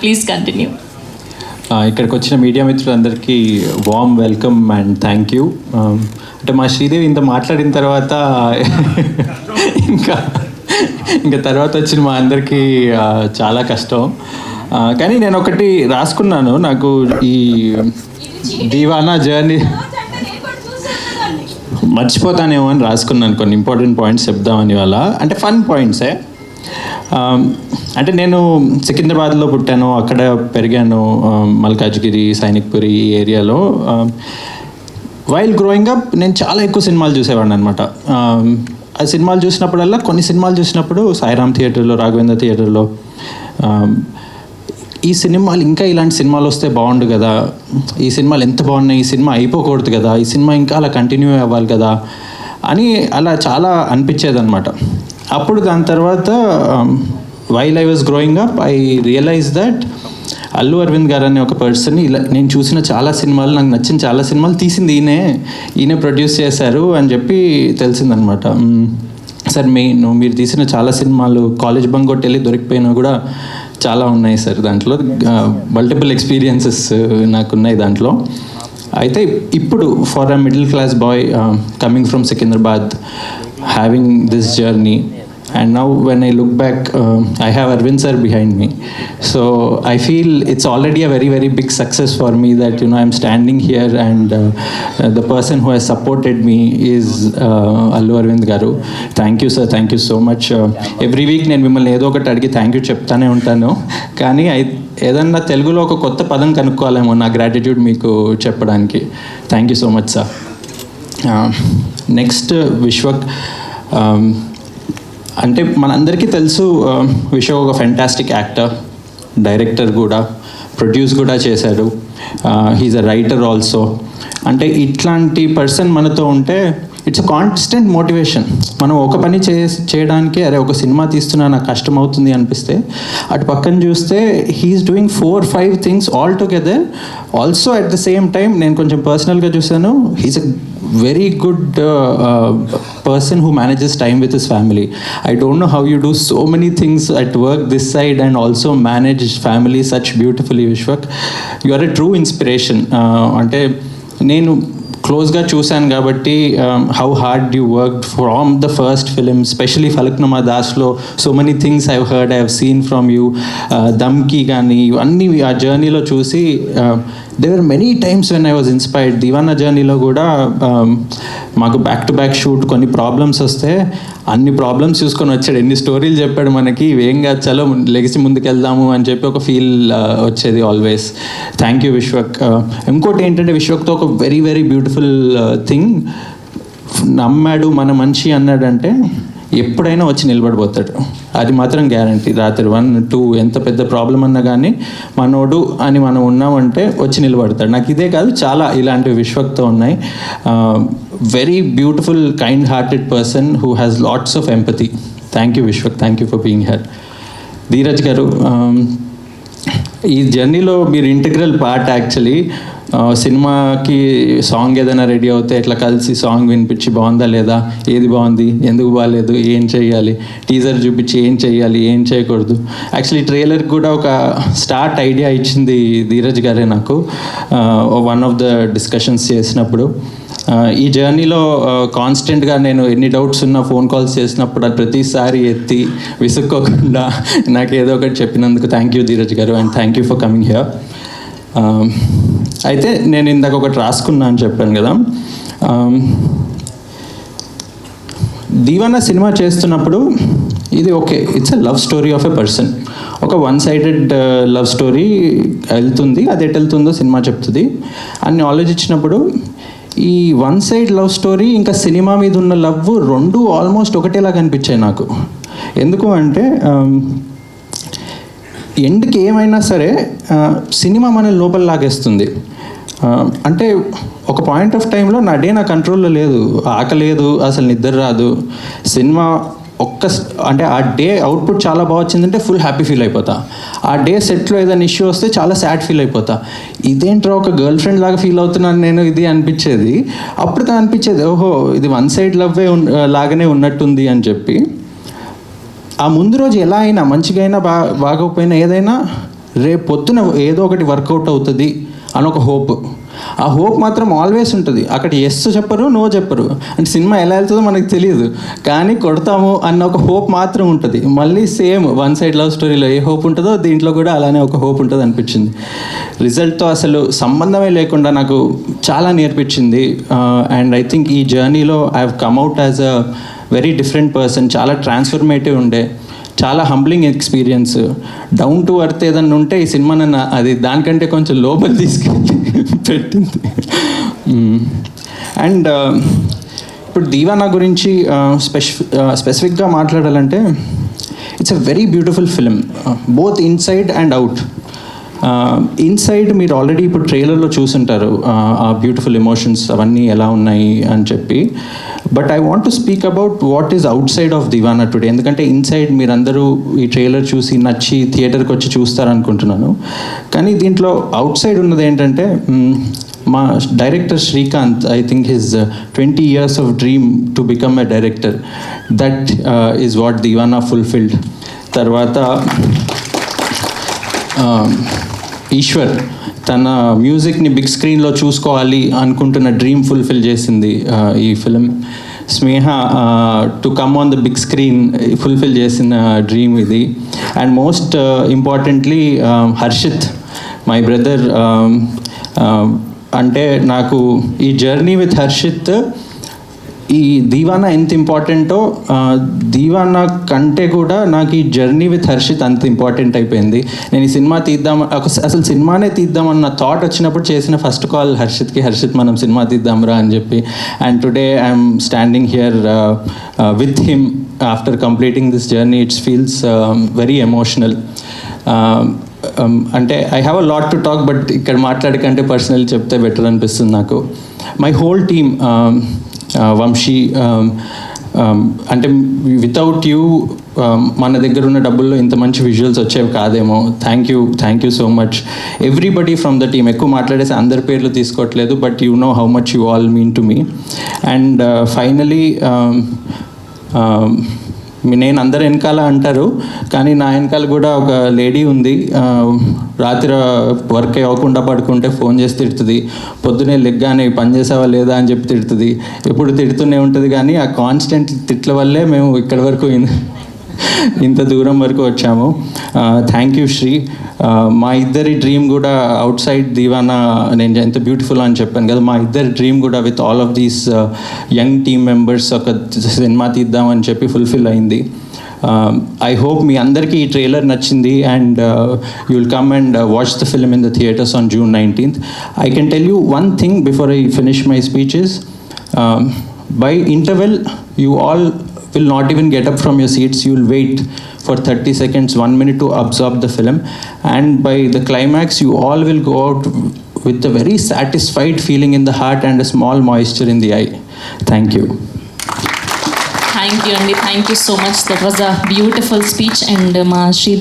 Please continue. ఇక్కడికి వచ్చిన media మిత్రులందరికీ warm welcome and thank you. అంటే మా శ్రీదేవి ఇంత మాట్లాడిన తర్వాత ఇంకా తర్వాత వచ్చిన మా అందరికీ చాలా కష్టం. కానీ నేను ఒకటి రాసుకున్నాను, నాకు ఈ దీవానా జర్నీ మర్చిపోతానేమో అని రాసుకున్నాను. కొన్ని ఇంపార్టెంట్ పాయింట్స్ చెప్దామని వాళ్ళ, అంటే ఫన్ పాయింట్సే. అంటే నేను సికింద్రాబాద్లో పుట్టాను, అక్కడ పెరిగాను, మల్కాజ్గిరి, సైనిక్పురి ఈ ఏరియాలో. వైల్ గ్రోయింగ్ అప్ నేను చాలా ఎక్కువ సినిమాలు చూసేవాడిని అనమాట. ఆ సినిమాలు చూసినప్పుడల్లా, కొన్ని సినిమాలు చూసినప్పుడు సాయిరామ్ థియేటర్లో, రాఘవేంద్ర థియేటర్లో ఈ సినిమాలు ఇంకా ఇలాంటి సినిమాలు వస్తే బాగుండు కదా, ఈ సినిమాలు ఎంత బాగున్నాయి, ఈ సినిమా అయిపోకూడదు కదా, ఈ సినిమా ఇంకా అలా కంటిన్యూ అవ్వాలి కదా అని అలా చాలా అనిపించేది అనమాట. అప్పుడు దాని తర్వాత while I was growing up I realize that Allu Aravind గారు అనే ఒక పర్సన్, ఇలా నేను చూసిన చాలా సినిమాలు, నాకు నచ్చిన చాలా సినిమాలు తీసింది ఈయనే ప్రొడ్యూస్ చేశారు అని చెప్పి తెలిసిందనమాట. సార్ మీరు తీసిన చాలా సినిమాలు కాలేజ్ బంక్ కొట్టి వెళ్ళి దొరికిపోయినా కూడా చాలా ఉన్నాయి సార్, దాంట్లో మల్టిపుల్ ఎక్స్పీరియన్సెస్ నాకున్నాయి దాంట్లో. అయితే ఇప్పుడు for a middle class boy coming from Secunderabad, having this journey, and now when I look back, I have Arvind sir behind me, so I feel it's already a very very big success for me that I'm standing here and the person who has supported me is Allu Arvind garu. Thank you sir, thank you so much. Every week నేను మిమ్మల్ని ఏదో ఒకటి అడిగి thank you చెప్తానే ఉంటాను, కానీ ఏదన్నా తెలుగులో ఒక కొత్త పదం కనుక్కోవాలేమో నా గ్రాటిట్యూడ్ మీకు చెప్పడానికి. Thank you so much sir. Next Vishwak, అంటే మనందరికీ తెలుసు విశ్వ ఒక ఫెంటాస్టిక్ యాక్టర్, డైరెక్టర్ కూడా, ప్రొడ్యూస్ కూడా చేశాడు, హీఈస్ అ రైటర్ ఆల్సో. అంటే ఇట్లాంటి పర్సన్ మనతో ఉంటే ఇట్స్ అ కాన్స్టెంట్ మోటివేషన్. మనం ఒక పని చేయడానికి, అరే ఒక సినిమా తీస్తున్నా నాకు కష్టం అవుతుంది అనిపిస్తే, అటు పక్కన చూస్తే he's doing 4-5 things all together. Also at the same time నేను కొంచెం పర్సనల్గా చూసాను, he's a very good person who manages time with his family. I don't know how you do so many things at work this side and also manage family such beautifully, Vishwak. You are a true inspiration. Ante nenu క్లోజ్గా చూశాను కాబట్టి how hard you work from the first film, specially Falaknuma దాస్లో so many things I heard, I have seen from you. Dhamki కానీ ఇవన్నీ ఆ జర్నీలో చూసి there were many times when I was inspired. Deewana జర్నీలో కూడా మాకు బ్యాక్ టు బ్యాక్ షూట్, కొన్ని ప్రాబ్లమ్స్ వస్తే అన్ని ప్రాబ్లమ్స్ చూసుకొని వచ్చాడు, ఎన్ని స్టోరీలు చెప్పాడు మనకి, ఇవేం కాదు చలో లెగిసి ముందుకెళ్దాము అని చెప్పి ఒక ఫీల్ వచ్చేది ఆల్వేస్. Thank you Vishwak. ఇంకోటి ఏంటంటే విశ్వక్తో ఒక వెరీ వెరీ బ్యూటిఫుల్ థింగ్, నమ్మాడు మన మనిషి అన్నాడంటే ఎప్పుడైనా వచ్చి నిలబడిపోతాడు, అది మాత్రం గ్యారంటీ. రాత్రి 1-2 ఎంత పెద్ద ప్రాబ్లం అన్నా కానీ మనోడు అని మనం ఉన్నామంటే వచ్చి నిలబడతాడు. నాకు ఇదే కాదు, చాలా ఇలాంటివి విశ్వక్తో ఉన్నాయి. Very beautiful kind hearted person who has lots of empathy. Thank you Vishwak, thank you for being here. Dheeraj గారు, ఈ జర్నీలో మీరు ఇంటిగ్రల్ పార్ట్. యాక్చువల్లీ సినిమాకి సాంగ్ ఏదైనా రెడీ అవుతే ఇట్లా కలిసి సాంగ్ వినిపించి బాగుందా లేదా, ఏది బాగుంది, ఎందుకు బాగాలేదు, ఏం చేయాలి, టీజర్ చూపించి ఏం చేయాలి, ఏం చేయకూడదు. యాక్చువల్లీ ట్రైలర్కి కూడా ఒక స్టార్ట్ ఐడియా ఇచ్చింది ధీరజ్ గారే నాకు, వన్ ఆఫ్ ద డిస్కషన్స్ చేసినప్పుడు. ఈ జర్నీలో కాన్స్టెంట్గా నేను ఎన్ని డౌట్స్ ఉన్నా ఫోన్ కాల్స్ చేసినప్పుడు అది ప్రతిసారి ఎత్తి విసుక్కోకుండా నాకు ఏదో ఒకటి చెప్పినందుకు థ్యాంక్ యూ ధీరజ్ గారు, and thank you for coming here. అయితే నేను ఇందాక ఒకటి రాసుకున్నా అని చెప్పాను కదా, దీవానా సినిమా చేస్తున్నప్పుడు ఇది okay, it's a love story of a person, ఒక వన్ సైడెడ్ లవ్ స్టోరీ వెళ్తుంది, అది ఎటు వెళ్తుందో సినిమా చెప్తుంది అని ఆలోచించినప్పుడు ఈ వన్ సైడ్ లవ్ స్టోరీ ఇంకా సినిమా మీద ఉన్న లవ్ రెండు ఆల్మోస్ట్ ఒకటేలాగా అనిపించాయి నాకు. ఎందుకు అంటే ఎండ్కి ఏమైనా సరే సినిమా మన లోపల లాగేస్తుంది. అంటే ఒక పాయింట్ ఆఫ్ టైంలో నా డే నా కంట్రోల్లో లేదు, ఆకలేదు, అసలు నిద్ర రాదు. సినిమా అంటే ఆ డే అవుట్పుట్ చాలా బాగా వచ్చిందంటే ఫుల్ హ్యాపీ ఫీల్ అయిపోతా. ఆ డే సెట్లో ఏదైనా ఇష్యూ వస్తే చాలా సాడ్ ఫీల్ అయిపోతా. ఇదేంట్రా ఒక గర్ల్ ఫ్రెండ్ లాగా ఫీల్ అవుతున్నాను నేను ఇది అనిపించేది. అప్పుడు అనిపించేది ఓహో ఇది వన్ సైడ్ లవ్వే లాగానే ఉన్నట్టుంది అని చెప్పి. ఆ ముందు రోజు ఎలా అయినా మంచిగా అయినా బాగోకపోయినా ఏదైనా రేపు పొద్దున ఏదో ఒకటి వర్కౌట్ అవుతుంది అని ఒక హోప్. ఆ హోప్ మాత్రం ఆల్వేస్ ఉంటుంది. అక్కడ ఎస్ చెప్పరు, నో చెప్పరు, అంటే సినిమా ఎలా వెళ్తుందో మనకు తెలియదు, కానీ కొడతాము అన్న ఒక హోప్ మాత్రం ఉంటుంది. మళ్ళీ సేమ్ వన్ సైడ్ లవ్ స్టోరీలో ఏ హోప్ ఉంటుందో దీంట్లో కూడా అలానే ఒక హోప్ ఉంటుంది అనిపించింది. రిజల్ట్తో అసలు సంబంధమే లేకుండా నాకు చాలా నేర్పించింది. అండ్ ఐ థింక్ ఈ జర్నీలో I have come out as a very different person. చాలా ట్రాన్స్ఫర్మేటివ్ ఉండే, చాలా humbling experience. Down to earth ఏదన్నా ఉంటే ఈ సినిమా నన్ను అది దానికంటే కొంచెం లోపల తీసుకెళ్ళి పెట్టింది. అండ్ ఇప్పుడు దీవానా గురించి స్పెసిఫిక్గా మాట్లాడాలంటే it's a very beautiful film, both inside and out. Inside మీరు ఆల్రెడీ ఇప్పుడు ట్రైలర్లో చూసుంటారు ఆ బ్యూటిఫుల్ ఎమోషన్స్ అవన్నీ ఎలా ఉన్నాయి అని చెప్పి. But I want to speak about what is outside of Deewana today. ఎందుకంటే ఇన్సైడ్ మీరందరూ ఈ ట్రైలర్ చూసి నచ్చి థియేటర్కి వచ్చి చూస్తారనుకుంటున్నాను. కానీ దీంట్లో అవుట్ సైడ్ ఉన్నది ఏంటంటే మా director Srikanth, I think his 20 years of dream to become a director, that is what Deewana fulfilled. తర్వాత ఈశ్వర్ తన మ్యూజిక్ని బిగ్ స్క్రీన్లో చూసుకోవాలి అనుకుంటున్న డ్రీమ్ ఫుల్ఫిల్ చేసింది ఈ film. Sneha to come on the big screen fulfil చేసిన డ్రీమ్ ఇది. And most importantly Harshit, my brother. అంటే నాకు ఈ జర్నీ విత్ హర్షిత్, ఈ దీవానా ఎంత ఇంపార్టెంటో దీవానా కంటే కూడా నాకు ఈ జర్నీ విత్ హర్షిత్ అంత ఇంపార్టెంట్ అయిపోయింది. నేను ఈ సినిమా అసలు సినిమానే తీద్దామన్న థాట్ వచ్చినప్పుడు చేసిన ఫస్ట్ కాల్ హర్షిత్కి, హర్షిత్ మనం సినిమా తీద్దాంరా అని చెప్పి. And today I'm standing here with him after completing this journey. It's feels very emotional. అంటే I have a lot to talk, but ఇక్కడ మాట్లాడకంటే పర్సనల్ చెప్తే బెటర్ అనిపిస్తుంది నాకు. మై హోల్ టీమ్, వంశీ, అంటే వితౌట్ యూ మన దగ్గర ఉన్న డబ్బుల్లో ఇంత మంచి విజువల్స్ వచ్చేవి కాదేమో. Thank you so much everybody from the team. ఎక్కువ మాట్లాడేసి అందరి పేర్లు తీసుకోవట్లేదు, but you know how much you all mean to me. And finally నేను అందరు వెనకాల అంటారు, కానీ నా వెనకాల కూడా ఒక లేడీ ఉంది. రాత్రి వర్క్ అవ్వకుండా పడుకుంటే ఫోన్ చేసి తిడుతుంది, పొద్దునే లెగ్గానే పని చేసావా లేదా అని చెప్పి తిడుతుంది. ఎప్పుడు తిడుతూనే ఉంటుంది. కానీ ఆ కాన్స్టెంట్ తిట్ల వల్లే మేము ఇక్కడి వరకు ఇంత దూరం వరకు వచ్చాము. Thank you Sri. మా ఇద్దరి డ్రీమ్ కూడా అవుట్ సైడ్ దీవానా, నేను ఎంత బ్యూటిఫుల్ అని చెప్పాను కదా, మా ఇద్దరి డ్రీమ్ కూడా with all of these young team members ఒక సినిమా తీద్దామని చెప్పి ఫుల్ఫిల్ అయింది. ఐ హోప్ మీ అందరికీ ఈ ట్రైలర్ నచ్చింది and you will come and watch the film in the theatres on June 19th. I can tell you one thing before I finish my speeches. By interval, you all will not even get up from your seats. You will wait for 30 seconds, 1 minute to absorb the film, and by the climax you all will go out with a very satisfied feeling in the heart and a small moisture in the eye. Thank you. Thank you, Andy. Thank you so much. That was a beautiful speech. And Ma Sridevi